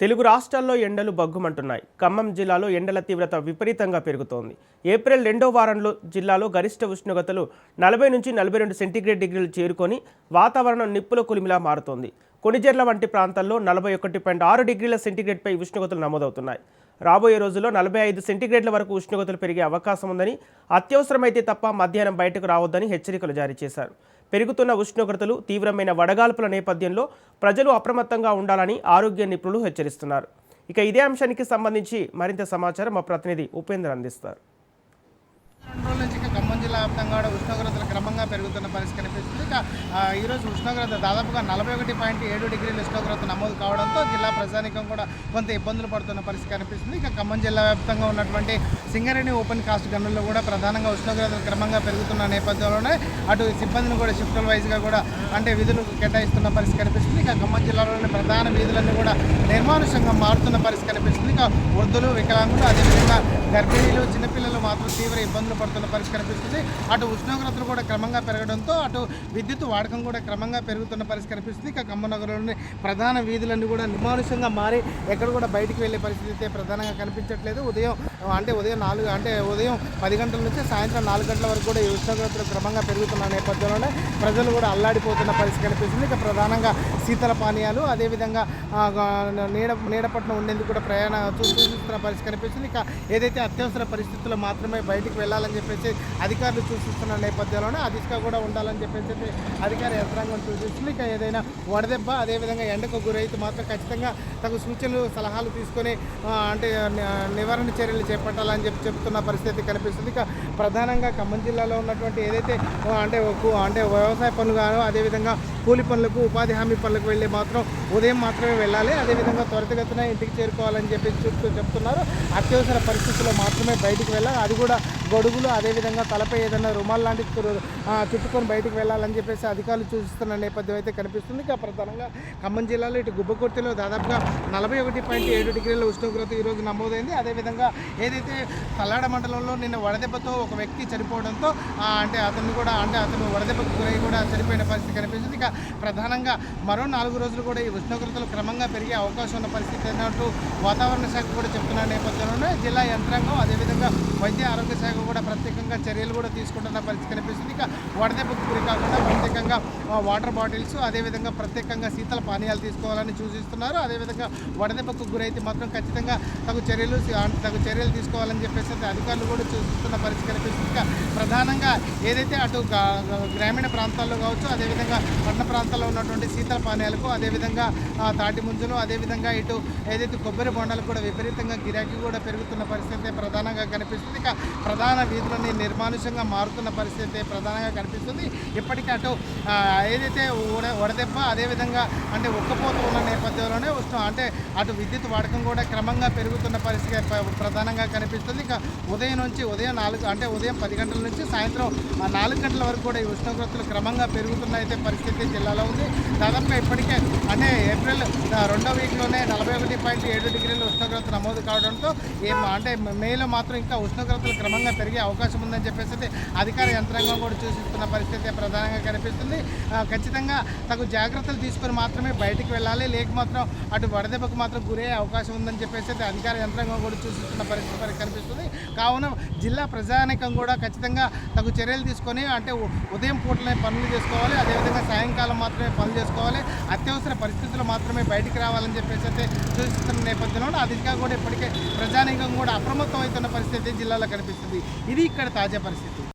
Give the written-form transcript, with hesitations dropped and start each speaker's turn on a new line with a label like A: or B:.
A: తెలుగు రాష్ట్రాల్లో ఎండలు బగ్గుమంటున్నాయి. ఖమ్మం జిల్లాలో ఎండల తీవ్రత విపరీతంగా పెరుగుతోంది. ఏప్రిల్ 2వ వారంలో జిల్లాలో గరిష్ట ఉష్ణోగ్రతలు 40 నుంచి 42 సెంటీగ్రేడ్ డిగ్రీలు చేరుకొని వాతావరణం నిప్పుల కొలిమిలా మారుతోంది. కొణిజర్ల వంటి ప్రాంతాల్లో 41.6 డిగ్రీల సెంటీగ్రేడ్పై ఉష్ణోగ్రతలు నమోదవుతున్నాయి. రాబోయే రోజుల్లో 45 సెంటీగ్రేడ్ల వరకు ఉష్ణోగ్రతలు పెరిగే అవకాశం ఉందని, అత్యవసరమైతే తప్ప మధ్యాహ్నం బయటకు రావద్దని హెచ్చరికలు జారీ చేశారు. పెరుగుతున్న ఉష్ణోగ్రతలు, తీవ్రమైన వడగాల్పుల నేపథ్యంలో ప్రజలు అప్రమత్తంగా ఉండాలని ఆరోగ్య నిపుణులు హెచ్చరిస్తున్నారు. ఇక ఇదే అంశానికి సంబంధించి మరింత సమాచారం మా ప్రతినిధి ఉపేంద్ర అందిస్తారు.
B: 2 రోజుల నుంచి ఖమ్మం జిల్లా వ్యాప్తంగా కూడా ఉష్ణోగ్రతలు క్రమంగా పెరుగుతున్న పరిస్థితి కనిపిస్తుంది. ఈరోజు ఉష్ణోగ్రత దాదాపుగా 41.7 డిగ్రీల ఉష్ణోగ్రత నమోదు కావడంతో జిల్లా ప్రజానికం కూడా కొంత ఇబ్బందులు పడుతున్న పరిస్థితి కనిపిస్తుంది. ఇక ఖమ్మం జిల్లా వ్యాప్తంగా ఉన్నటువంటి సింగరేణి ఓపెన్ కాస్ట్ గనుల్లో కూడా ప్రధానంగా ఉష్ణోగ్రతలు క్రమంగా పెరుగుతున్న నేపథ్యంలోనే అటు సిబ్బందిని కూడా షిఫ్టల్ వైజ్గా కూడా విధులు కేటాయిస్తున్న పరిస్థితి కనిపిస్తుంది. ఇక ఖమ్మం జిల్లాలోని ప్రధాన వీధులన్నీ కూడా నిర్మానుషంగా మారుతున్న పరిస్థితి కనిపిస్తుంది. ఇక వృద్ధులు, వికలాంగులు, అదేవిధంగా గర్భిణీలు, చిన్నపిల్లలు మాత్రం తీవ్ర ఇబ్బందులు పడుతున్న పరిస్థితి కనిపిస్తుంది. అటు ఉష్ణోగ్రతలు కూడా క్రమంగా పెరగడంతో అటు విద్యుత్ వాడకం కూడా క్రమంగా పెరుగుతున్న పరిస్థితి కనిపిస్తుంది. ఇక ఖమ్మం నగరంలోని ప్రధాన వీధులన్నీ కూడా నిర్మానుషంగా మారి ఎక్కడ కూడా బయటికి వెళ్ళే పరిస్థితి అయితే ప్రధానంగా కనిపించట్లేదు. ఉదయం 10 గంటల నుంచి సాయంత్రం 4 గంటల వరకు కూడా ఈ ఉష్ణోగ్రతలు క్రమంగా పెరుగుతున్న నేపథ్యంలోనే ప్రజలు కూడా అల్లాడిపోతున్న పరిస్థితి కనిపిస్తుంది. ఇక ప్రధానంగా శీతల పానీయాలు, అదేవిధంగా నీడపట్నం ఉండేందుకు కూడా సూచిస్తున్న పరిస్థితి కనిపిస్తుంది. ఇక ఏదైతే అత్యవసర పరిస్థితుల్లో మాత్రమే బయటికి వెళ్ళాలని చెప్పేసి అధికారులు సూచిస్తున్న నేపథ్యంలోనే ఆ దిశగా కూడా ఉండాలని చెప్పేసి అధికార యంత్రాంగం సూచిస్తుంది. ఇక ఏదైనా వడదెబ్బ, అదేవిధంగా ఎండకు గురైతే మాత్రం ఖచ్చితంగా తగు సూచనలు, సలహాలు తీసుకొని నివారణ చర్యలు చేపట్టాలని చెప్తున్న పరిస్థితి కనిపిస్తుంది. ఇక ప్రధానంగా ఖమ్మం జిల్లాలో ఉన్నటువంటి ఏదైతే వ్యవసాయ పనులు గానో, అదేవిధంగా కూలి పనులకు, ఉపాధి హామీ పనులకు వెళ్ళి మాత్రం ఉదయం మాత్రమే వెళ్ళాలి, అదేవిధంగా త్వరితగతిన ఇంటికి చేరుకోవాలని చెప్తున్నారు. అత్యవసర పరిస్థితుల్లో మాత్రమే బయటికి వెళ్ళాలి, అది కూడా గొడుగులు, అదేవిధంగా తలపై ఏదైనా రుమాల్ లాంటి చుట్టుకొని బయటికి వెళ్ళాలని చెప్పేసి అధికారులు సూచిస్తున్న నేపథ్యం అయితే కనిపిస్తుంది. ఇక ప్రధానంగా ఖమ్మం జిల్లాలో ఇటు గుబ్బకుర్తిలో దాదాపుగా 41.7 డిగ్రీల ఉష్ణోగ్రత ఈరోజు నమోదైంది. అదేవిధంగా ఏదైతే తల్లాడ మండలంలో నిన్న వడదెబ్బతో ఒక వ్యక్తి చనిపోవడంతో అతను వడదెబ్బకు గురై కూడా చనిపోయిన పరిస్థితి కనిపిస్తుంది. ఇక ప్రధానంగా మరో 4 రోజులు కూడా ఈ ఉష్ణోగ్రతలు క్రమంగా పెరిగే అవకాశం ఉన్న పరిస్థితి అన్నట్టు వాతావరణ శాఖ కూడా చెప్తున్న నేపథ్యంలోనే జిల్లా యంత్రాంగం, అదేవిధంగా వైద్య ఆరోగ్య శాఖ కూడా ప్రత్యేకంగా చర్యలు కూడా తీసుకుంటున్న పరిస్థితి కనిపిస్తుంది. ఇక వడదెబ్బకు గురి కాకుండా ప్రత్యేకంగా వాటర్ బాటిల్స్, అదేవిధంగా ప్రత్యేకంగా శీతల పానీయాలు తీసుకోవాలని సూచిస్తున్నారు. అదేవిధంగా వడదెబ్బకు గురైతే మాత్రం ఖచ్చితంగా తగు చర్యలు తీసుకోవాలని చెప్పేసి అధికారులు కూడా సూచిస్తున్న పరిస్థితి కనిపిస్తుంది. ఇక ప్రధానంగా ఏదైతే అటు గ్రామీణ ప్రాంతాల్లో కావచ్చు, అదేవిధంగా పట్టణ ప్రాంతాల్లో ఉన్నటువంటి శీతల పానీయాలకు, అదేవిధంగా తాటి ముంజలు, అదేవిధంగా ఇటు ఏదైతే కొబ్బరి బొండాలకు కూడా విపరీతంగా గిరాకీ కూడా పెరుగుతున్న పరిస్థితి ప్రధానంగా కనిపిస్తుంది. ఇక ప్రధాన వీధులని నిర్మానుషంగా మారుతున్న పరిస్థితి ప్రధానంగా కనిపిస్తుంది. ఇప్పటికీ అటు ఏదైతే వడదెబ్బ, అదేవిధంగా ఉక్కపోతూ ఉన్న నేపథ్యంలోనే అటు విద్యుత్ వాడకం కూడా క్రమంగా పెరుగుతున్న పరిస్థితి ప్రధానంగా కనిపిస్తుంది. ఇక ఉదయం 10 గంటల నుంచి సాయంత్రం 4 గంటల వరకు కూడా ఈ ఉష్ణోగ్రతలు క్రమంగా పెరుగుతున్న అయితే పరిస్థితి జిల్లాలో ఉంది. దాదాపుగా ఇప్పటికే ఏప్రిల్ 2వ వీక్లోనే 41.7 డిగ్రీల ఉష్ణోగ్రత నమోదు కావడంతో మేలో మాత్రం ఇంకా ఉష్ణోగ్రతలు క్రమంగా పెరిగే అవకాశం ఉందని చెప్పేసి అధికార యంత్రాంగం కూడా సూచిస్తున్న పరిస్థితి ప్రధానంగా కనిపిస్తుంది. ఖచ్చితంగా తగు జాగ్రత్తలు తీసుకొని మాత్రమే బయటికి వెళ్ళాలి, లేక మాత్రం అటు వడదెబ్బకు మాత్రం గురయ్యే అవకాశం ఉందని చెప్పేసి అధికార యంత్రాంగం కూడా సూచిస్తున్న పరిస్థితి కనిపిస్తుంది. కావున జిల్లా ప్రజానికం కూడా ఖచ్చితంగా తగు చర్యలు తీసుకొని ఉదయం పూటలే పనులు చేసుకోవాలి, అదేవిధంగా సాయంకాలం మాత్రమే పనులు చేసుకోవాలి, అత్యవసర పరిస్థితుల్లో మాత్రమే బయటికి రావాలని చెప్పేసి సూచిస్తున్న నేపథ్యంలో అధికారులు కూడా ఇప్పటికే ప్రజానికం కూడా అప్రమత్తం అవుతున్న పరిస్థితి జిల్లాలో కనిపిస్తుంది. ఇది ఇక్కడ తాజా పరిస్థితి.